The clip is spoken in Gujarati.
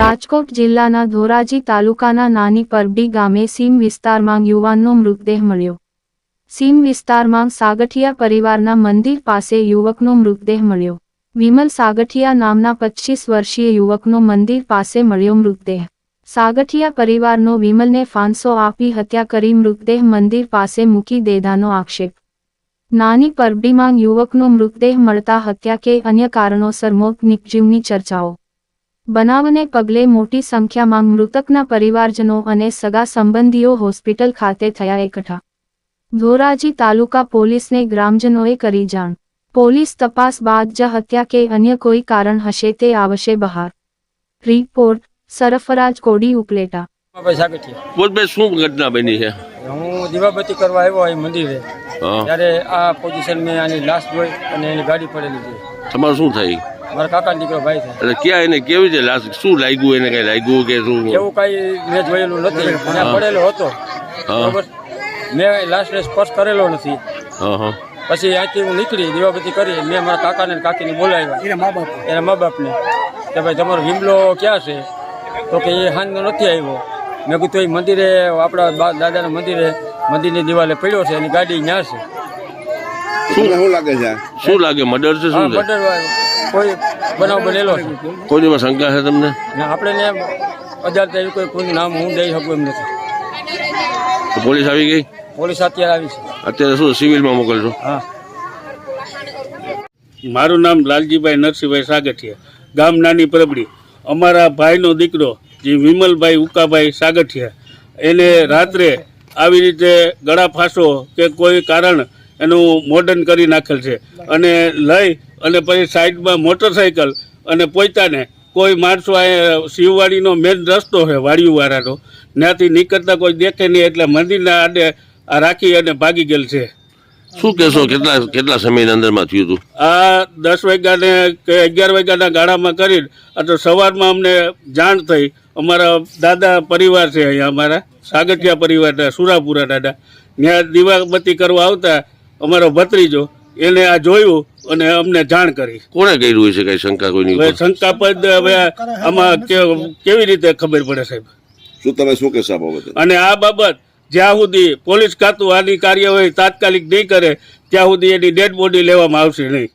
રાજકોટ જિલ્લાના ધોરાજી તાલુકાના નાની પરબડી ગામે સીમ વિસ્તારમાં યુવાનનો મૃતદેહ મળ્યો। સીમ વિસ્તારમાં સાગઠિયા પરિવારના મંદિર પાસે યુવકનો મૃતદેહ મળ્યો। વિમલ સાગઠિયા નામના 25 વર્ષીય યુવકનો મંદિર પાસે મળ્યો મૃતદેહ। સાગઠિયા પરિવારનો વિમલને ફાંસો આપી હત્યા કરી મૃતદેહ મંદિર પાસે મૂકી દેવાનો આક્ષેપ। નાની પરબડીમાં યુવકનો મૃતદેહ મળતા હત્યા કે અન્ય કારણોસર મોત નિપજ્યાની ચર્ચાઓ। બનાવને પગલે મોટી સંખ્યામાં મૃતકના પરિવારજનો અને સગા સંબંધીઓ હોસ્પિટલ ખાતે થયા એકઠા। ધોરાજી તાલુકા પોલીસને ગ્રામજનોએ કરી જાણ। પોલીસ તપાસ બાદ જ હત્યા કે અન્ય કોઈ કારણ હશે તે આવશે બહાર। રિપોર્ટ સરફરાજ કોડી ઉપલેટા। શું ઘટના બની છે? હું દીવાબત્તી કરવા આવ્યો અહીં મંદિરે, ત્યારે આ પોઝિશન મેં આની લાશ જોઈ અને એની ગાડી પડેલી છે। તમારું શું થાય? મારા કાકાનો દીકરો ભાઈ છે। એટલે ક્યાં એને કેવી રીતે લાશ શું લાગ્યું? એને કઈ લાગ્યું કે શું? એવું કઈ મેં જોયેલું નથી, ત્યાં પડેલો હતો બરોબર, મેં લાશને સ્પર્શ કરેલો નથી। પછી અહીંથી હું નીકળી દીવાબત્તી કરી, મેં મારા કાકાને કાકીને બોલાવ્યા, એના મા બાપને કે ભાઈ તમારો વિમલો ક્યાં છે? તો કે એ હાંજનો નથી આવ્યો। મેં કીધું એ મંદિરે, આપણા દાદાના મંદિરે, મંદિરની દિવાલે પડ્યો છે, એની ગાડી ત્યાં છે। શું લાગે છે? શું લાગે? મર્ડર છે? શું છે? મર્ડર કોઈ બનાવ બનેલો છે? કોઈમાં શંકા છે તમને? આપણે ને અજાણતા એવી કોઈ નામ હું દઈ શકું એમ નથી। પોલીસ આવી ગઈ? પોલીસ અત્યારે આવી છે। અત્યારે શું સિવિલમાં મોકલશો? હા। મારું નામ લાલજીભાઈ નરસિંહભાઈ સાગઠિયા, ગામ નાની પરબડી। અમારા ભાઈનો દીકરો જે વિમલભાઈ ઉકાભાઈ સાગઠિયા, એને રાત્રે આવી રીતે ગળા ફાંસો કે કોઈ કારણ એનું મોડર્ન કરી નાખેલ છે અને લઈ અને પછી સાઈડમાં મોટરસાઇકલ અને પોતાને કોઈ માણસો આ શિવવાડીનો મેન રસ્તો છે વાડીવાળાનો, ત્યાંથી નીકળતા કોઈ દેખે નહીં એટલે મંદિરના આડે આ રાખી અને ભાગી ગયેલ છે। શું કહેશો? કેટલા સમયની અંદરમાં થયું હતું આ? 10 વાગ્યાને કે 11 વાગ્યાના ગાળામાં કરીને તો સવારમાં અમને જાણ થઈ। અમારા દાદા પરિવાર છે અહીંયા, અમારા સાગઠિયા પરિવારના સુરાપુરા દાદા, ત્યાં દીવાબત્તી કરવા આવતા અમારો ભત્રીજો એને આ જોયું અને અમને જાણ કરી। કોણે કર્યું હોય છે? કઈ શંકા કોઈની? શંકાપદ હવે આમાં કેવી રીતે ખબર પડે સાહેબ? શું તમે શું કહેશો આ બાબતે? અને આ બાબત જ્યાં સુધી પોલીસ ખાતું આની કાર્યવાહી તાત્કાલિક નહીં કરે ત્યાં સુધી એની ડેડ બોડી લેવામાં આવશે નહીં।